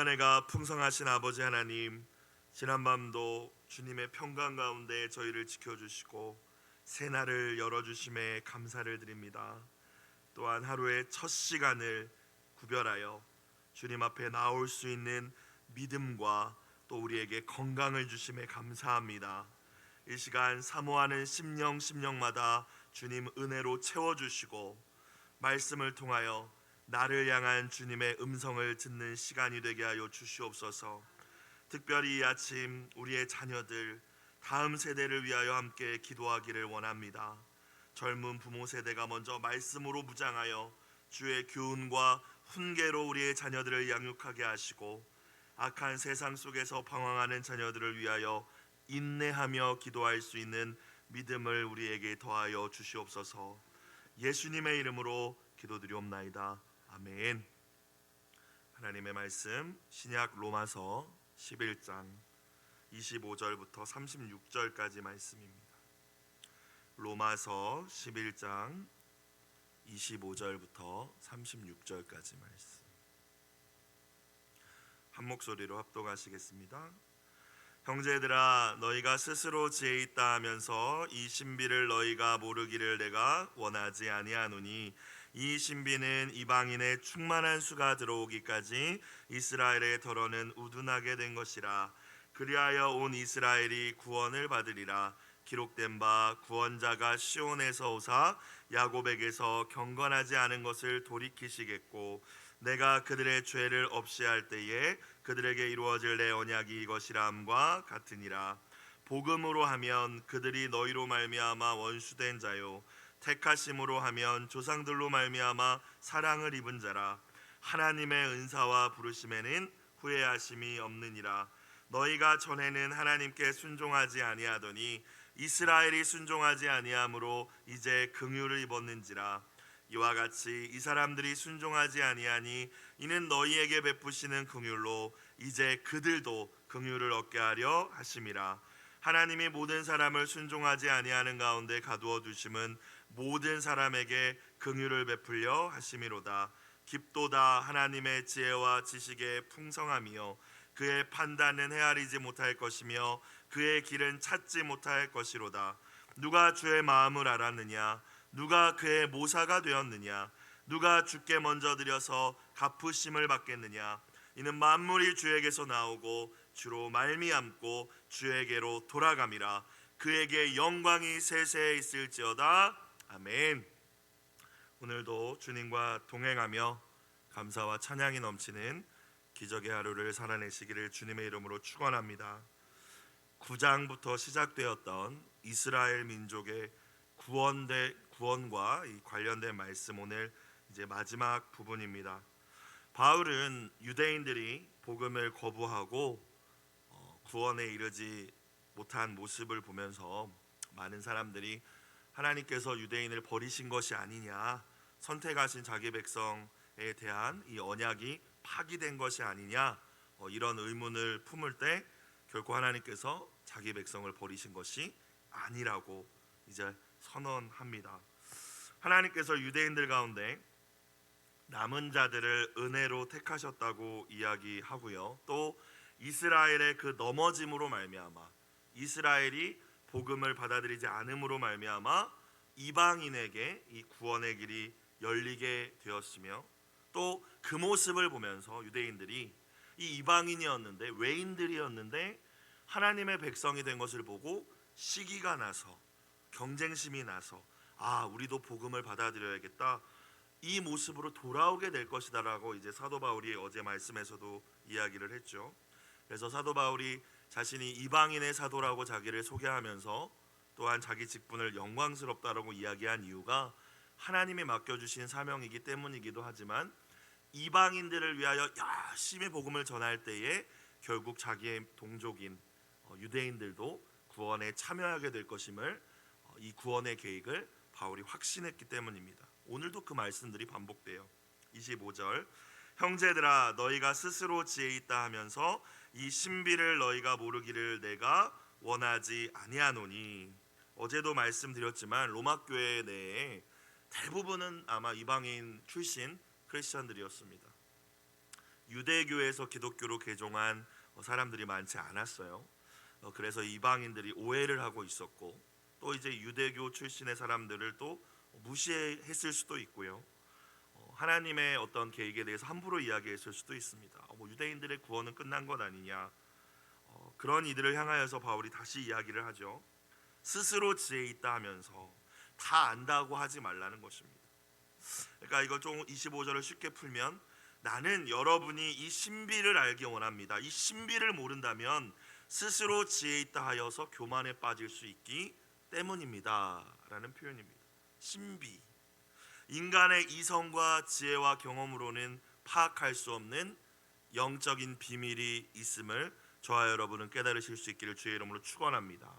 은혜가 풍성하신 아버지 하나님, 지난밤도 주님의 평강 가운데 저희를 지켜주시고 새날을 열어주심에 감사를 드립니다. 또한 하루의 첫 시간을 구별하여 주님 앞에 나올 수 있는 믿음과 또 우리에게 건강을 주심에 감사합니다. 이 시간 사모하는 심령마다 주님 은혜로 채워주시고 말씀을 통하여 나를 향한 주님의 음성을 듣는 시간이 되게 하여 주시옵소서. 특별히 이 아침 우리의 자녀들 다음 세대를 위하여 함께 기도하기를 원합니다. 젊은 부모 세대가 먼저 말씀으로 무장하여 주의 교훈과 훈계로 우리의 자녀들을 양육하게 하시고 악한 세상 속에서 방황하는 자녀들을 위하여 인내하며 기도할 수 있는 믿음을 우리에게 더하여 주시옵소서. 예수님의 이름으로 기도드리옵나이다. 아멘. 하나님의 말씀 신약 로마서 11장 25절부터 36절까지 말씀입니다. 로마서 11장 25절부터 36절까지 말씀. 한 목소리로 합독하시겠습니다. 형제들아, 너희가 스스로 지혜 있다 하면서 이 신비를 너희가 모르기를 내가 원하지 아니하노니, 이 신비는 이방인의 충만한 수가 들어오기까지 이스라엘의 덜어는 우둔하게 된 것이라. 그리하여 온 이스라엘이 구원을 받으리라. 기록된 바 구원자가 시온에서 오사 야곱에게서 경건하지 않은 것을 돌이키시겠고, 내가 그들의 죄를 없이 할 때에 그들에게 이루어질 내 언약이 이것이라 함과 같으니라. 복음으로 하면 그들이 너희로 말미암아 원수된 자요, 택하심으로 하면 조상들로 말미암아 사랑을 입은 자라. 하나님의 은사와 부르심에는 후회하심이 없느니라. 너희가 전에는 하나님께 순종하지 아니하더니 이스라엘이 순종하지 아니하므로 이제 긍휼을 입었는지라. 이와 같이 이 사람들이 순종하지 아니하니 이는 너희에게 베푸시는 긍휼로 이제 그들도 긍휼을 얻게 하려 하심이라. 하나님이 모든 사람을 순종하지 아니하는 가운데 가두어 두심은 모든 사람에게 긍휼을 베풀려 하심이로다. 깊도다 하나님의 지혜와 지식의 풍성함이요, 그의 판단은 헤아리지 못할 것이며 그의 길은 찾지 못할 것이로다. 누가 주의 마음을 알았느냐? 누가 그의 모사가 되었느냐? 누가 주께 먼저 드려서 갚으심을 받겠느냐? 이는 만물이 주에게서 나오고 주로 말미암고 주에게로 돌아감이라. 그에게 영광이 세세에 있을지어다. 아멘. 오늘도 주님과 동행하며 감사와 찬양이 넘치는 기적의 하루를 살아내시기를 주님의 이름으로 축원합니다. 9장부터 시작되었던 이스라엘 민족의 구원과 관련된 말씀, 오늘 이제 마지막 부분입니다. 바울은 유대인들이 복음을 거부하고 구원에 이르지 못한 모습을 보면서 많은 사람들이 하나님께서 유대인을 버리신 것이 아니냐, 선택하신 자기 백성에 대한 이 언약이 파기된 것이 아니냐, 이런 의문을 품을 때 결코 하나님께서 자기 백성을 버리신 것이 아니라고 이제 선언합니다. 하나님께서 유대인들 가운데 남은 자들을 은혜로 택하셨다고 이야기하고요, 또 이스라엘의 그 넘어짐으로 말미암아, 이스라엘이 복음을 받아들이지 않음으로 말미암아 이방인에게 이 구원의 길이 열리게 되었으며, 또 그 모습을 보면서 유대인들이 이 이방인이었는데, 외인들이었는데 하나님의 백성이 된 것을 보고 시기가 나서, 경쟁심이 나서, 우리도 복음을 받아들여야겠다, 이 모습으로 돌아오게 될 것이다라고 이제 사도 바울이 어제 말씀에서도 이야기를 했죠. 그래서 사도 바울이 자신이 이방인의 사도라고 자기를 소개하면서 또한 자기 직분을 영광스럽다라고 이야기한 이유가 하나님이 맡겨주신 사명이기 때문이기도 하지만, 이방인들을 위하여 열심히 복음을 전할 때에 결국 자기의 동족인 유대인들도 구원에 참여하게 될 것임을, 이 구원의 계획을 바울이 확신했기 때문입니다. 오늘도 그 말씀들이 반복돼요. 25절, 형제들아, 너희가 스스로 지혜 있다 하면서 이 신비를 너희가 모르기를 내가 원하지 아니하노니. 어제도 말씀드렸지만 로마 교회 내에 대부분은 아마 이방인 출신 크리스천들이었습니다. 유대교에서 기독교로 개종한 사람들이 많지 않았어요. 그래서 이방인들이 오해를 하고 있었고, 또 이제 유대교 출신의 사람들을 또 무시했을 수도 있고요. 하나님의 어떤 계획에 대해서 함부로 이야기했을 수도 있습니다. 뭐 유대인들의 구원은 끝난 것 아니냐. 그런 이들을 향하여서 바울이 다시 이야기를 하죠. 스스로 지혜 있다 하면서 다 안다고 하지 말라는 것입니다. 그러니까 이걸 좀 25절을 쉽게 풀면, 나는 여러분이 이 신비를 알기 원합니다. 이 신비를 모른다면 스스로 지혜 있다 하여서 교만에 빠질 수 있기 때문입니다 라는 표현입니다. 신비, 인간의 이성과 지혜와 경험으로는 파악할 수 없는 영적인 비밀이 있음을 저와 여러분은 깨달으실 수 있기를 주의 이름으로 축원합니다.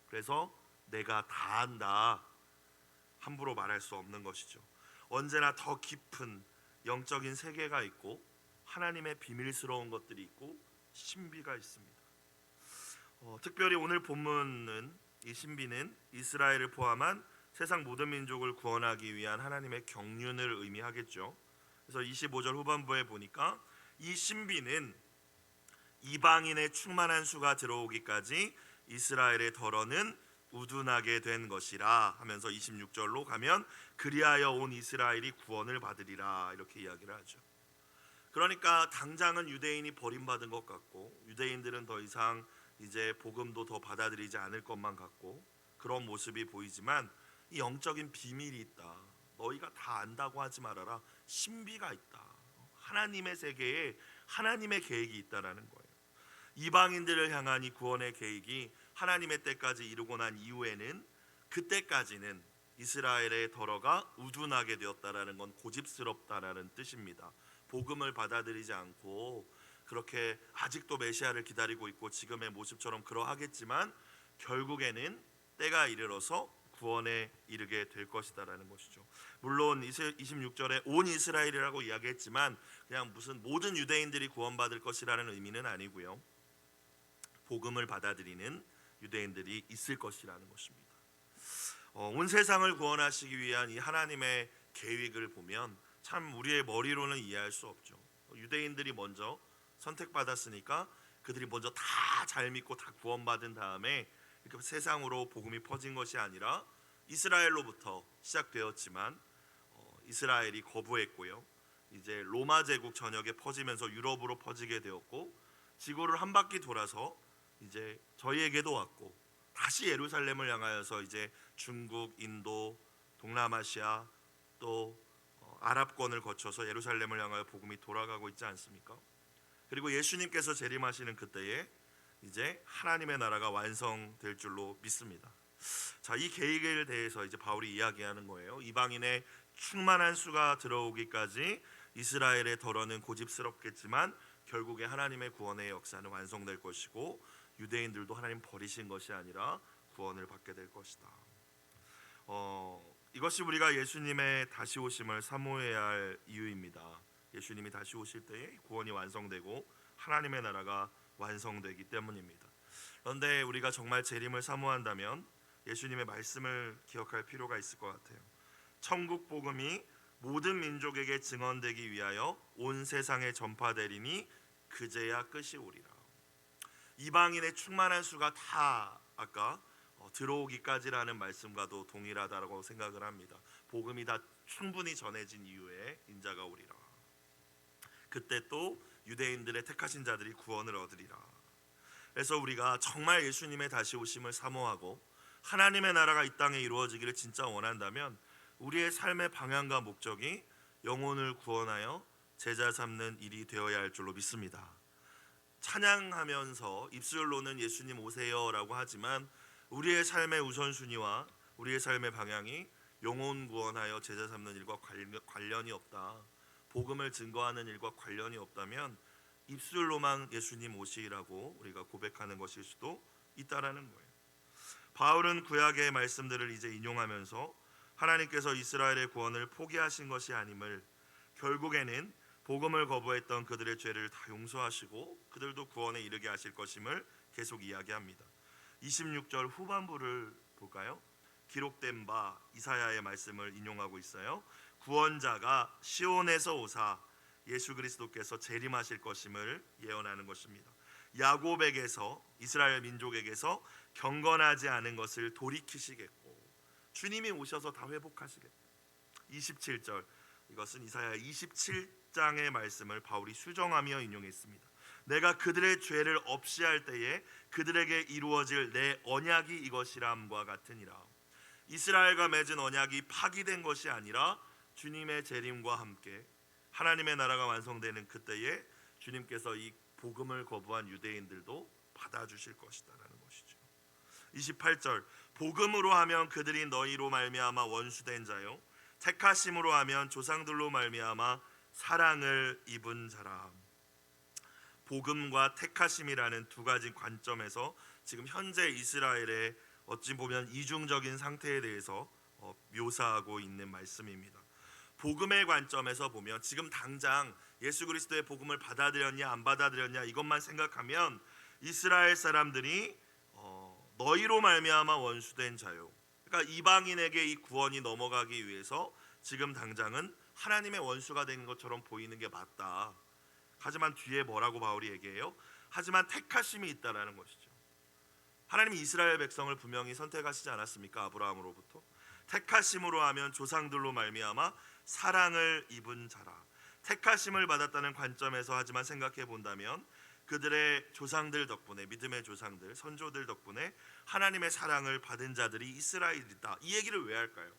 그래서 내가 다 안다 함부로 말할 수 없는 것이죠. 언제나 더 깊은 영적인 세계가 있고 하나님의 비밀스러운 것들이 있고 신비가 있습니다. 특별히 오늘 본문은 이 신비는 이스라엘을 포함한 세상 모든 민족을 구원하기 위한 하나님의 경륜을 의미하겠죠. 그래서 25절 후반부에 보니까 이 신비는 이방인의 충만한 수가 들어오기까지 이스라엘의 덜어는 우둔하게 된 것이라 하면서 26절로 가면 그리하여 온 이스라엘이 구원을 받으리라 이렇게 이야기를 하죠. 그러니까 당장은 유대인이 버림받은 것 같고 유대인들은 더 이상 이제 복음도 더 받아들이지 않을 것만 같고 그런 모습이 보이지만 이 영적인 비밀이 있다. 너희가 다 안다고 하지 말아라. 신비가 있다. 하나님의 세계에 하나님의 계획이 있다라는 거예요. 이방인들을 향한 이 구원의 계획이 하나님의 때까지 이루고 난 이후에는 그때까지는 이스라엘의 덜어가 우둔하게 되었다라는 건 고집스럽다라는 뜻입니다. 복음을 받아들이지 않고 그렇게 아직도 메시아를 기다리고 있고 지금의 모습처럼 그러하겠지만 결국에는 때가 이르러서 구원에 이르게 될 것이다라는 것이죠. 물론 26절에 온 이스라엘이라고 이야기했지만 그냥 무슨 모든 유대인들이 구원받을 것이라는 의미는 아니고요. 복음을 받아들이는 유대인들이 있을 것이라는 것입니다. 온 세상을 구원하시기 위한 이 하나님의 계획을 보면 참 우리의 머리로는 이해할 수 없죠. 유대인들이 먼저 선택받았으니까 그들이 먼저 다 잘 믿고 다 구원받은 다음에 이렇게 세상으로 복음이 퍼진 것이 아니라 이스라엘로부터 시작되었지만 이스라엘이 거부했고요. 이제 로마 제국 전역에 퍼지면서 유럽으로 퍼지게 되었고 지구를 한 바퀴 돌아서 이제 저희에게도 왔고 다시 예루살렘을 향하여서 이제 중국, 인도, 동남아시아 또 아랍권을 거쳐서 예루살렘을 향하여 복음이 돌아가고 있지 않습니까? 그리고 예수님께서 재림하시는 그때에 이제 하나님의 나라가 완성될 줄로 믿습니다. 자, 이 계획에 대해서 이제 바울이 이야기하는 거예요. 이방인의 충만한 수가 들어오기까지 이스라엘의 덜어는 고집스럽겠지만 결국에 하나님의 구원의 역사는 완성될 것이고 유대인들도 하나님 버리신 것이 아니라 구원을 받게 될 것이다. 이것이 우리가 예수님의 다시 오심을 사모해야 할 이유입니다. 예수님이 다시 오실 때에 구원이 완성되고 하나님의 나라가 완성되기 때문입니다. 그런데 우리가 정말 재림을 사모한다면 예수님의 말씀을 기억할 필요가 있을 것 같아요. 천국 복음이 모든 민족에게 증언되기 위하여 온 세상에 전파되리니 그제야 끝이 오리라. 이방인의 충만한 수가 다 아까 들어오기까지라는 말씀과도 동일하다고 생각을 합니다. 복음이 다 충분히 전해진 이후에 인자가 오리라. 그때 또 유대인들의 택하신 자들이 구원을 얻으리라. 그래서 우리가 정말 예수님의 다시 오심을 사모하고 하나님의 나라가 이 땅에 이루어지기를 진짜 원한다면 우리의 삶의 방향과 목적이 영혼을 구원하여 제자 삼는 일이 되어야 할 줄로 믿습니다. 찬양하면서 입술로는 예수님 오세요라고 하지만 우리의 삶의 우선순위와 우리의 삶의 방향이 영혼 구원하여 제자 삼는 일과 관련이 없다. 복음을 증거하는 일과 관련이 없다면 입술로만 예수님 오시라고 우리가 고백하는 것일 수도 있다라는 거예요. 바울은 구약의 말씀들을 이제 인용하면서 하나님께서 이스라엘의 구원을 포기하신 것이 아님을, 결국에는 복음을 거부했던 그들의 죄를 다 용서하시고 그들도 구원에 이르게 하실 것임을 계속 이야기합니다. 26절 후반부를 볼까요? 기록된 바 이사야의 말씀을 인용하고 있어요. 구원자가 시온에서 오사 예수 그리스도께서 재림하실 것임을 예언하는 것입니다. 야곱에게서, 이스라엘 민족에게서 경건하지 않은 것을 돌이키시겠고 주님이 오셔서 다 회복하시겠다. 27절, 이것은 이사야 27장의 말씀을 바울이 수정하며 인용했습니다. 내가 그들의 죄를 없이 할 때에 그들에게 이루어질 내 언약이 이것이람과 같으니라. 이스라엘과 맺은 언약이 파기된 것이 아니라 주님의 재림과 함께 하나님의 나라가 완성되는 그때에 주님께서 이 복음을 거부한 유대인들도 받아주실 것이다라는 것이죠. 28절, 복음으로 하면 그들이 너희로 말미암아 원수된 자요 택하심으로 하면 조상들로 말미암아 사랑을 입은 자라. 복음과 택하심이라는 두 가지 관점에서 지금 현재 이스라엘의 어찌 보면 이중적인 상태에 대해서 묘사하고 있는 말씀입니다. 복음의 관점에서 보면 지금 당장 예수 그리스도의 복음을 받아들였냐 안 받아들였냐 이것만 생각하면 이스라엘 사람들이 너희로 말미암아 원수된 자요, 그러니까 이방인에게 이 구원이 넘어가기 위해서 지금 당장은 하나님의 원수가 된 것처럼 보이는 게 맞다. 하지만 뒤에 뭐라고 바울이 얘기해요? 하지만 택하심이 있다라는 것이죠. 하나님이 이스라엘 백성을 분명히 선택하시지 않았습니까? 아브라함으로부터. 택하심으로 하면 조상들로 말미암아 사랑을 입은 자라. 택하심을 받았다는 관점에서 하지만 생각해 본다면 그들의 조상들 덕분에, 믿음의 조상들, 선조들 덕분에 하나님의 사랑을 받은 자들이 이스라엘이다. 이 얘기를 왜 할까요?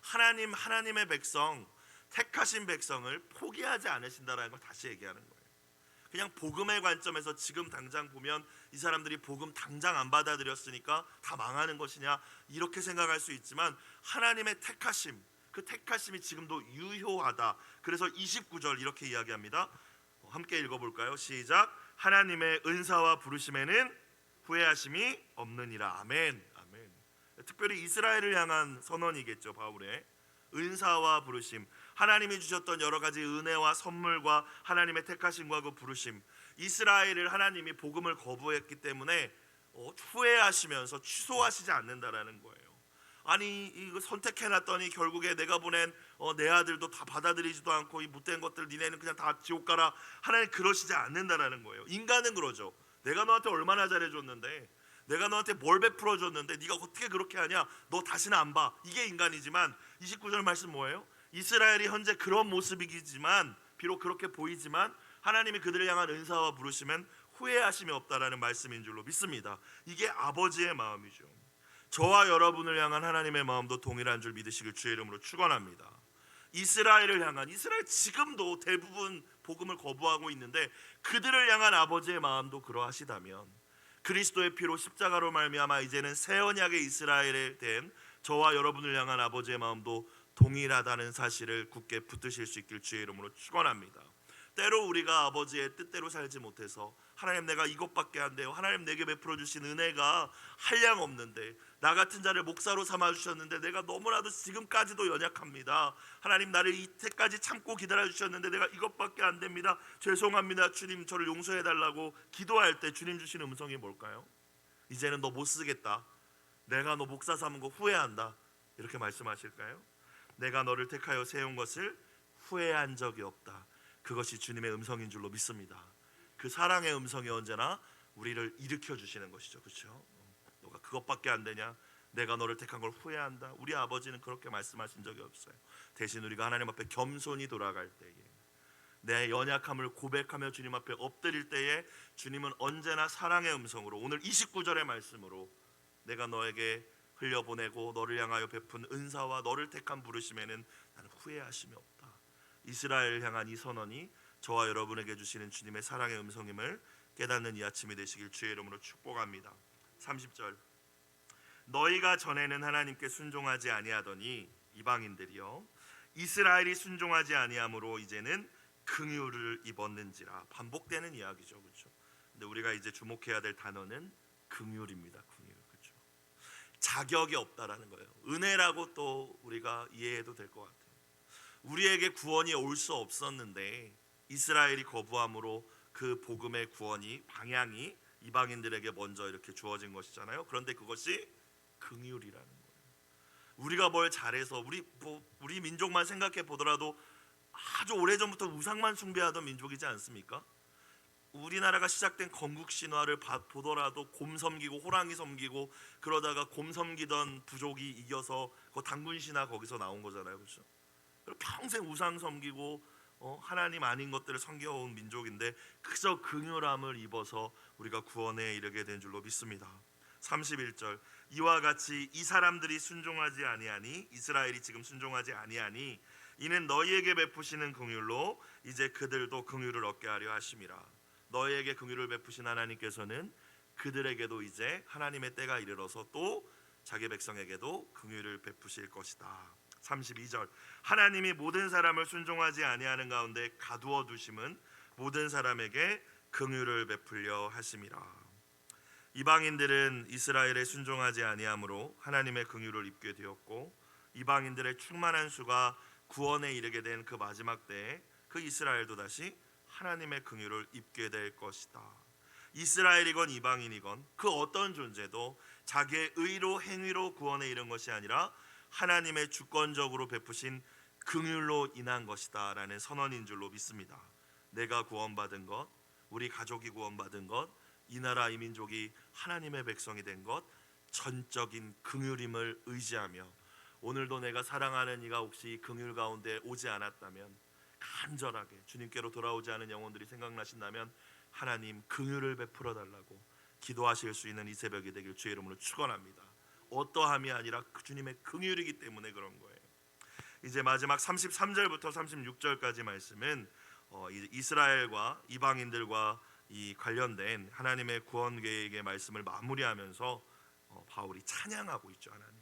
하나님의 백성, 택하신 백성을 포기하지 않으신다라는 걸 다시 얘기하는 거예요. 그냥 복음의 관점에서 지금 당장 보면 이 사람들이 복음 당장 안 받아들였으니까 다 망하는 것이냐 이렇게 생각할 수 있지만 하나님의 택하심, 그 택하심이 지금도 유효하다. 그래서 29절 이렇게 이야기합니다. 함께 읽어볼까요? 시작. 하나님의 은사와 부르심에는 후회하심이 없느니라. 아멘. 아멘. 특별히 이스라엘을 향한 선언이겠죠. 바울의 은사와 부르심, 하나님이 주셨던 여러 가지 은혜와 선물과 하나님의 택하심과 그 부르심, 이스라엘을 하나님이 복음을 거부했기 때문에 후회하시면서 취소하시지 않는다라는 거예요. 아니 이거 선택해놨더니 결국에 내가 보낸 내 아들도 다 받아들이지도 않고 이 못된 것들 니네는 그냥 다 지옥 가라. 하나님 그러시지 않는다라는 거예요. 인간은 그러죠. 내가 너한테 얼마나 잘해줬는데, 내가 너한테 뭘 베풀어줬는데 네가 어떻게 그렇게 하냐, 너 다시는 안 봐. 이게 인간이지만 29절 말씀 뭐예요? 이스라엘이 현재 그런 모습이지만, 비록 그렇게 보이지만 하나님이 그들을 향한 은사와 부르시면 후회하심이 없다라는 말씀인 줄로 믿습니다. 이게 아버지의 마음이죠. 저와 여러분을 향한 하나님의 마음도 동일한 줄 믿으시길 주의 이름으로 축원합니다. 이스라엘을 향한, 이스라엘 지금도 대부분 복음을 거부하고 있는데 그들을 향한 아버지의 마음도 그러하시다면 그리스도의 피로 십자가로 말미암아 이제는 새 언약의 이스라엘에 된 저와 여러분을 향한 아버지의 마음도 동일하다는 사실을 굳게 붙드실 수 있길 주의 이름으로 축원합니다. 때로 우리가 아버지의 뜻대로 살지 못해서 하나님 내가 이것밖에 안 돼요, 하나님 내게 베풀어 주신 은혜가 한량 없는데, 나 같은 자를 목사로 삼아 주셨는데 내가 너무나도 지금까지도 연약합니다, 하나님 나를 이때까지 참고 기다려 주셨는데 내가 이것밖에 안 됩니다, 죄송합니다 주님 저를 용서해 달라고 기도할 때 주님 주신 음성이 뭘까요? 이제는 너 못 쓰겠다, 내가 너 목사 삼은 거 후회한다, 이렇게 말씀하실까요? 내가 너를 택하여 세운 것을 후회한 적이 없다. 그것이 주님의 음성인 줄로 믿습니다. 그 사랑의 음성이 언제나 우리를 일으켜 주시는 것이죠. 그렇죠? 너가 그것밖에 안 되냐? 내가 너를 택한 걸 후회한다. 우리 아버지는 그렇게 말씀하신 적이 없어요. 대신 우리가 하나님 앞에 겸손히 돌아갈 때에, 내 연약함을 고백하며 주님 앞에 엎드릴 때에 주님은 언제나 사랑의 음성으로, 오늘 29절의 말씀으로 내가 너에게 흘려보내고 너를 향하여 베푼 은사와 너를 택한 부르심에는 나는 후회하심이 없다. 이스라엘을 향한 이 선언이 저와 여러분에게 주시는 주님의 사랑의 음성임을 깨닫는 이 아침이 되시길 주의 이름으로 축복합니다. 30절, 너희가 전에는 하나님께 순종하지 아니하더니 이방인들이여 이스라엘이 순종하지 아니함으로 이제는 긍휼을 입었는지라. 반복되는 이야기죠. 그렇죠? 근데 우리가 이제 주목해야 될 단어는 긍휼입니다. 긍휼. 그렇죠? 자격이 없다라는 거예요. 은혜라고 또 우리가 이해해도 될 것 같아요. 우리에게 구원이 올 수 없었는데 이스라엘이 거부함으로 그 복음의 구원이, 방향이 이방인들에게 먼저 이렇게 주어진 것이잖아요. 그런데 그것이 긍휼이라는 거예요. 우리가 뭘 잘해서 우리 민족만 생각해 보더라도 아주 오래전부터 우상만 숭배하던 민족이지 않습니까? 우리나라가 시작된 건국 신화를 보더라도 곰 섬기고 호랑이 섬기고 그러다가 곰 섬기던 부족이 이겨서 그 단군 신화 거기서 나온 거잖아요, 그렇죠? 그리고 평생 우상 섬기고 하나님 아닌 것들을 섬겨온 민족인데 그저 긍휼함을 입어서 우리가 구원에 이르게 된 줄로 믿습니다. 31절 이와 같이 이 사람들이 순종하지 아니하니 이스라엘이 지금 순종하지 아니하니 이는 너희에게 베푸시는 긍휼로 이제 그들도 긍휼을 얻게 하려 하심이라. 너희에게 긍휼을 베푸신 하나님께서는 그들에게도 이제 하나님의 때가 이르러서 또 자기 백성에게도 긍휼을 베푸실 것이다. 32절 하나님이 모든 사람을 순종하지 아니하는 가운데 가두어 두심은 모든 사람에게 긍휼을 베풀려 하심이라. 이방인들은 이스라엘에 순종하지 아니함으로 하나님의 긍휼을 입게 되었고 이방인들의 충만한 수가 구원에 이르게 된 그 마지막 때에 그 이스라엘도 다시 하나님의 긍휼을 입게 될 것이다. 이스라엘이건 이방인이건 그 어떤 존재도 자기의 의로 행위로 구원에 이른 것이 아니라 하나님의 주권적으로 베푸신 긍휼로 인한 것이다 라는 선언인 줄로 믿습니다. 내가 구원받은 것, 우리 가족이 구원받은 것, 이 나라 이 민족이 하나님의 백성이 된 것 전적인 긍휼임을 의지하며 오늘도 내가 사랑하는 이가 혹시 긍휼 가운데 오지 않았다면 간절하게 주님께로 돌아오지 않은 영혼들이 생각나신다면 하나님 긍휼을 베풀어 달라고 기도하실 수 있는 이 새벽이 되길 주의 이름으로 축원합니다. 어떠함이 아니라 주님의 긍휼이기 때문에 그런 거예요. 이제 마지막 33절부터 36절까지 말씀은 이스라엘과 이방인들과 이 관련된 하나님의 구원 계획의 말씀을 마무리하면서 바울이 찬양하고 있죠. 하나님을.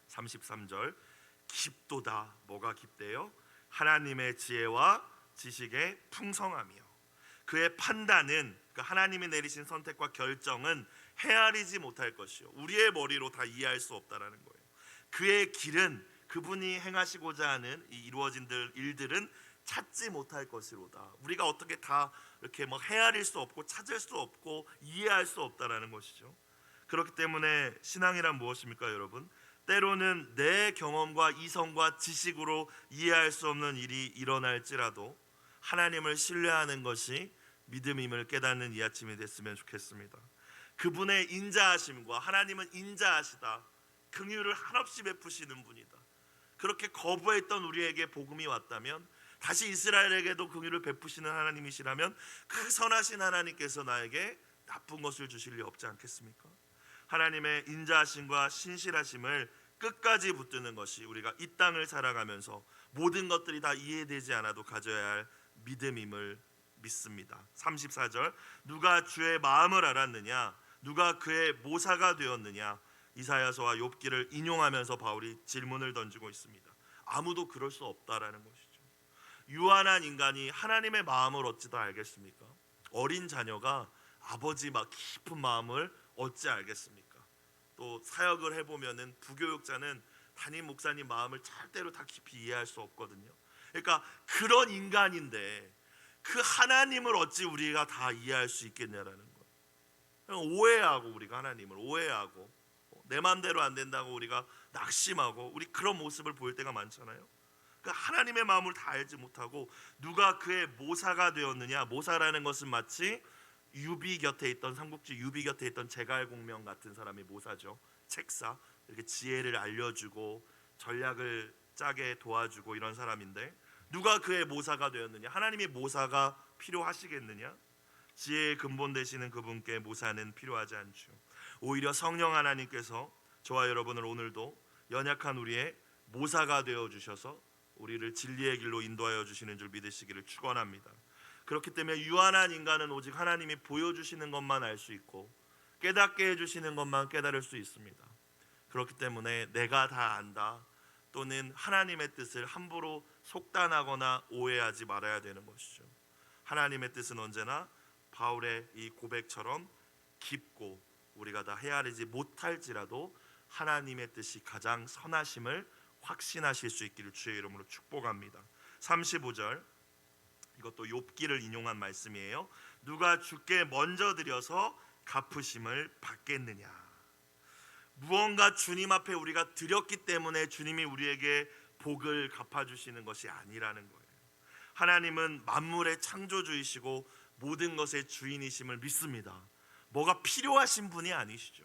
33절 깊도다. 뭐가 깊대요? 하나님의 지혜와 지식의 풍성함이요 그의 판단은 하나님이 내리신 선택과 결정은 헤아리지 못할 것이요 우리의 머리로 다 이해할 수 없다라는 거예요. 그의 길은 그분이 행하시고자 하는 이 이루어진 일들은 찾지 못할 것이로다. 우리가 어떻게 다 이렇게 헤아릴 수 없고 찾을 수 없고 이해할 수 없다라는 것이죠. 그렇기 때문에 신앙이란 무엇입니까, 여러분? 때로는 내 경험과 이성과 지식으로 이해할 수 없는 일이 일어날지라도 하나님을 신뢰하는 것이 믿음임을 깨닫는 이 아침이 됐으면 좋겠습니다. 그분의 인자하심과 하나님은 인자하시다. 긍휼을 한없이 베푸시는 분이다. 그렇게 거부했던 우리에게 복음이 왔다면 다시 이스라엘에게도 긍휼을 베푸시는 하나님이시라면 그 선하신 하나님께서 나에게 나쁜 것을 주실 리 없지 않겠습니까? 하나님의 인자하심과 신실하심을 끝까지 붙드는 것이 우리가 이 땅을 살아가면서 모든 것들이 다 이해되지 않아도 가져야 할 믿음임을 믿습니다. 34절 누가 주의 마음을 알았느냐 누가 그의 모사가 되었느냐 이사야서와 욥기를 인용하면서 바울이 질문을 던지고 있습니다. 아무도 그럴 수 없다라는 것이죠. 유한한 인간이 하나님의 마음을 어찌 다 알겠습니까? 어린 자녀가 아버지 깊은 마음을 어찌 알겠습니까? 또 사역을 해보면은 부교육자는 담임 목사님 마음을 절대로 다 깊이 이해할 수 없거든요. 그러니까 그런 인간인데 그 하나님을 어찌 우리가 다 이해할 수 있겠냐라는 거예요. 오해하고 우리가 하나님을 오해하고 내 마음대로 안 된다고 우리가 낙심하고 우리 그런 모습을 보일 때가 많잖아요. 그러니까 하나님의 마음을 다 알지 못하고 누가 그의 모사가 되었느냐. 모사라는 것은 마치 유비 곁에 있던 삼국지 유비 곁에 있던 제갈공명 같은 사람이 모사죠. 책사 이렇게 지혜를 알려주고 전략을 짜게 도와주고 이런 사람인데 누가 그의 모사가 되었느냐. 하나님의 모사가 필요하시겠느냐. 지혜의 근본 되시는 그분께 모사는 필요하지 않죠. 오히려 성령 하나님께서 저와 여러분을 오늘도 연약한 우리의 모사가 되어 주셔서 우리를 진리의 길로 인도하여 주시는 줄 믿으시기를 축원합니다. 그렇기 때문에 유한한 인간은 오직 하나님이 보여주시는 것만 알 수 있고 깨닫게 해주시는 것만 깨달을 수 있습니다. 그렇기 때문에 내가 다 안다 또는 하나님의 뜻을 함부로 속단하거나 오해하지 말아야 되는 것이죠. 하나님의 뜻은 언제나 바울의 이 고백처럼 깊고 우리가 다 헤아리지 못할지라도 하나님의 뜻이 가장 선하심을 확신하실 수 있기를 주의 이름으로 축복합니다. 35절 이것도 욥기를 인용한 말씀이에요. 누가 주께 먼저 드려서 갚으심을 받겠느냐. 무언가 주님 앞에 우리가 드렸기 때문에 주님이 우리에게 복을 갚아주시는 것이 아니라는 거예요. 하나님은 만물의 창조주이시고 모든 것의 주인이심을 믿습니다. 뭐가 필요하신 분이 아니시죠.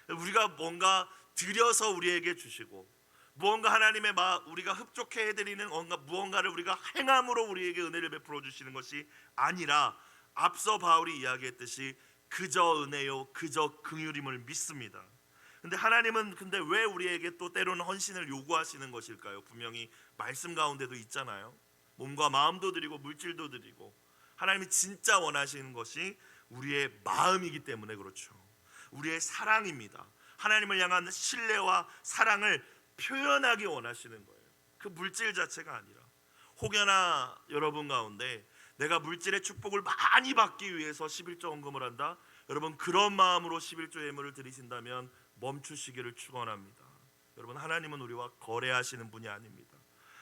우리가 뭔가 드려서 우리에게 주시고 무언가 하나님의 우리가 흡족해 해드리는 무언가를 우리가 행함으로 우리에게 은혜를 베풀어 주시는 것이 아니라 앞서 바울이 이야기했듯이 그저 은혜요 그저 긍휼임을 믿습니다. 근데 하나님은 왜 우리에게 또 때로는 헌신을 요구하시는 것일까요? 분명히 말씀 가운데도 있잖아요. 몸과 마음도 드리고 물질도 드리고 하나님이 진짜 원하시는 것이 우리의 마음이기 때문에 그렇죠. 우리의 사랑입니다. 하나님을 향한 신뢰와 사랑을 표현하기 원하시는 거예요. 그 물질 자체가 아니라 혹여나 여러분 가운데 내가 물질의 축복을 많이 받기 위해서 11조 헌금을 한다. 여러분 그런 마음으로 11조 예물을 드리신다면 멈추시기를 축원합니다. 여러분 하나님은 우리와 거래하시는 분이 아닙니다.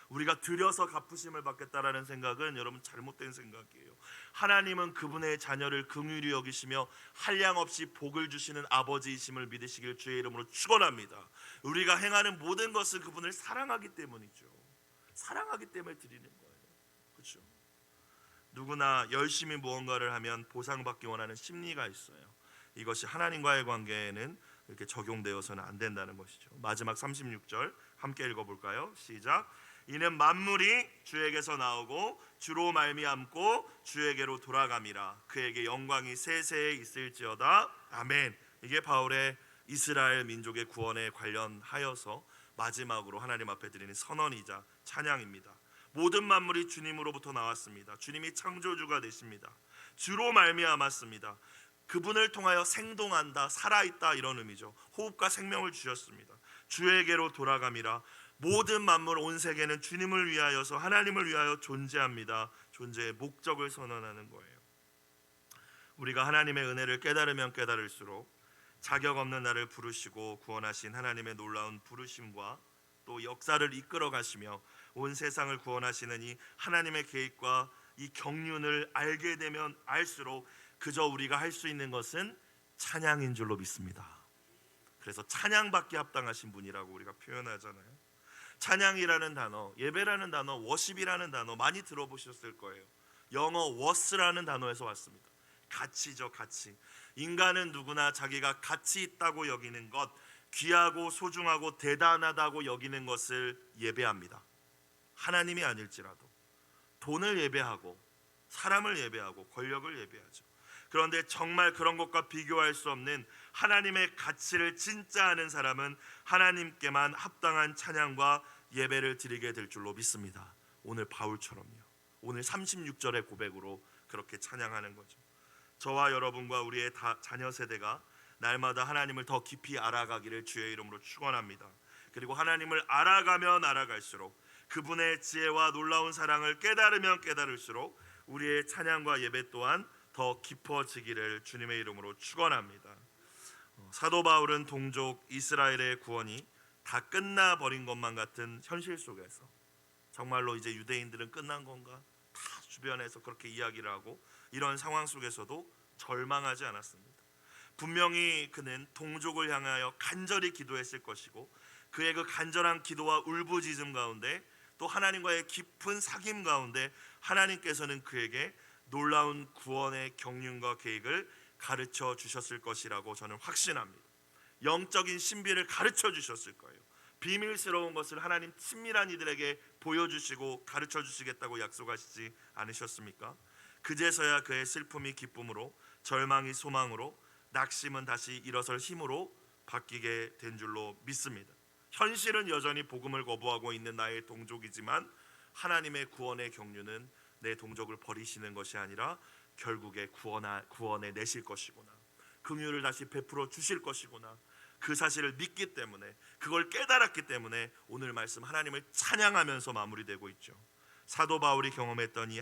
우리가 드려서 갚으심을 받겠다라는 생각은 여러분 잘못된 생각이에요. 하나님은 그분의 자녀를 긍휼히 여기시며 한량없이 복을 주시는 아버지이심을 믿으시길 주의 이름으로 축원합니다. 우리가 행하는 모든 것은 그분을 사랑하기 때문이죠. 사랑하기 때문에 드리는 거예요. 그렇죠? 누구나 열심히 무언가를 하면 보상받기 원하는 심리가 있어요. 이것이 하나님과의 관계에는 이렇게 적용되어서는 안 된다는 것이죠. 마지막 36절 함께 읽어볼까요? 시작. 이는 만물이 주에게서 나오고 주로 말미암고 주에게로 돌아감이라. 그에게 영광이 세세에 있을지어다. 아멘. 이게 바울의 이스라엘 민족의 구원에 관련하여서 마지막으로 하나님 앞에 드리는 선언이자 찬양입니다. 모든 만물이 주님으로부터 나왔습니다. 주님이 창조주가 되십니다. 주로 말미암았습니다. 그분을 통하여 생동한다, 살아있다 이런 의미죠. 호흡과 생명을 주셨습니다. 주에게로 돌아감이라. 모든 만물 온 세계는 주님을 위하여서 하나님을 위하여 존재합니다. 존재의 목적을 선언하는 거예요. 우리가 하나님의 은혜를 깨달으면 깨달을수록 자격 없는 나를 부르시고 구원하신 하나님의 놀라운 부르심과 또 역사를 이끌어 가시며 온 세상을 구원하시는 이 하나님의 계획과 이 경륜을 알게 되면 알수록 그저 우리가 할 수 있는 것은 찬양인 줄로 믿습니다. 그래서 찬양받기 합당하신 분이라고 우리가 표현하잖아요. 찬양이라는 단어, 예배라는 단어, 워십이라는 단어 많이 들어보셨을 거예요. 영어 워스라는 단어에서 왔습니다. 가치죠, 가치. 인간은 누구나 자기가 가치 있다고 여기는 것, 귀하고 소중하고 대단하다고 여기는 것을 예배합니다. 하나님이 아닐지라도 돈을 예배하고 사람을 예배하고 권력을 예배하죠. 그런데 정말 그런 것과 비교할 수 없는 하나님의 가치를 진짜 아는 사람은 하나님께만 합당한 찬양과 예배를 드리게 될 줄로 믿습니다. 오늘 바울처럼요. 오늘 36절의 고백으로 그렇게 찬양하는 거죠. 저와 여러분과 우리의 자녀 세대가 날마다 하나님을 더 깊이 알아가기를 주의 이름으로 축원합니다. 그리고 하나님을 알아가면 알아갈수록 그분의 지혜와 놀라운 사랑을 깨달으면 깨달을수록 우리의 찬양과 예배 또한 더 깊어지기를 주님의 이름으로 축원합니다. 사도 바울은 동족 이스라엘의 구원이 다 끝나버린 것만 같은 현실 속에서 정말로 이제 유대인들은 끝난 건가? 다 주변에서 그렇게 이야기를 하고 이런 상황 속에서도 절망하지 않았습니다. 분명히 그는 동족을 향하여 간절히 기도했을 것이고 그의 그 간절한 기도와 울부짖음 가운데 또 하나님과의 깊은 사귐 가운데 하나님께서는 그에게 놀라운 구원의 경륜과 계획을 가르쳐 주셨을 것이라고 저는 확신합니다. 영적인 신비를 가르쳐 주셨을 거예요. 비밀스러운 것을 하나님 친밀한 이들에게 보여주시고 가르쳐 주시겠다고 약속하시지 않으셨습니까? 그제서야 그의 슬픔이 기쁨으로 절망이 소망으로 낙심은 다시 일어설 힘으로 바뀌게 된 줄로 믿습니다. 현실은 여전히 복음을 거부하고 있는 나의 동족이지만 하나님의 구원의 경륜은 내 동족을 버리시는 것이 아니라 결국에 구원에 내실 것이구나, 긍휼을 다시 베풀어 주실 것이구나, 그 사실을 믿기 때문에 그걸 깨달았기 때문에 오늘 말씀 하나님을 찬양하면서 마무리되고 있죠. 사도 바울이 경험했던 이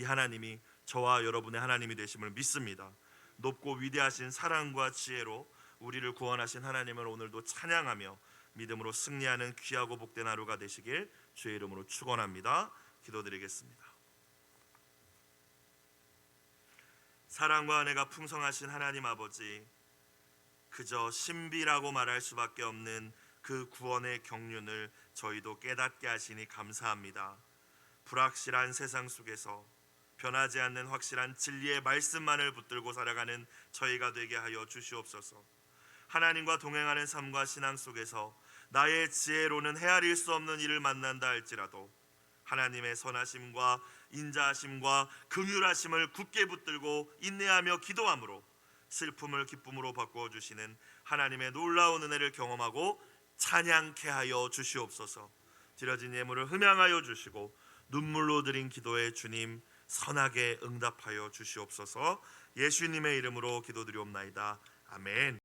하나님이 저와 여러분의 하나님이 되심을 믿습니다. 높고 위대하신 사랑과 지혜로 우리를 구원하신 하나님을 오늘도 찬양하며 믿음으로 승리하는 귀하고 복된 하루가 되시길 주의 이름으로 축원합니다. 기도드리겠습니다. 사랑과 은혜가 풍성하신 하나님 아버지, 그저 신비라고 말할 수밖에 없는 그 구원의 경륜을 저희도 깨닫게 하시니 감사합니다. 불확실한 세상 속에서 변하지 않는 확실한 진리의 말씀만을 붙들고 살아가는 저희가 되게 하여 주시옵소서. 하나님과 동행하는 삶과 신앙 속에서 나의 지혜로는 헤아릴 수 없는 일을 만난다 할지라도 하나님의 선하심과 인자하심과 긍휼하심을 굳게 붙들고 인내하며 기도함으로 슬픔을 기쁨으로 바꾸어 주시는 하나님의 놀라운 은혜를 경험하고 찬양케 하여 주시옵소서. 드려진 예물을 흠양하여 주시고 눈물로 드린 기도에 주님 선하게 응답하여 주시옵소서. 예수님의 이름으로 기도드리옵나이다. 아멘.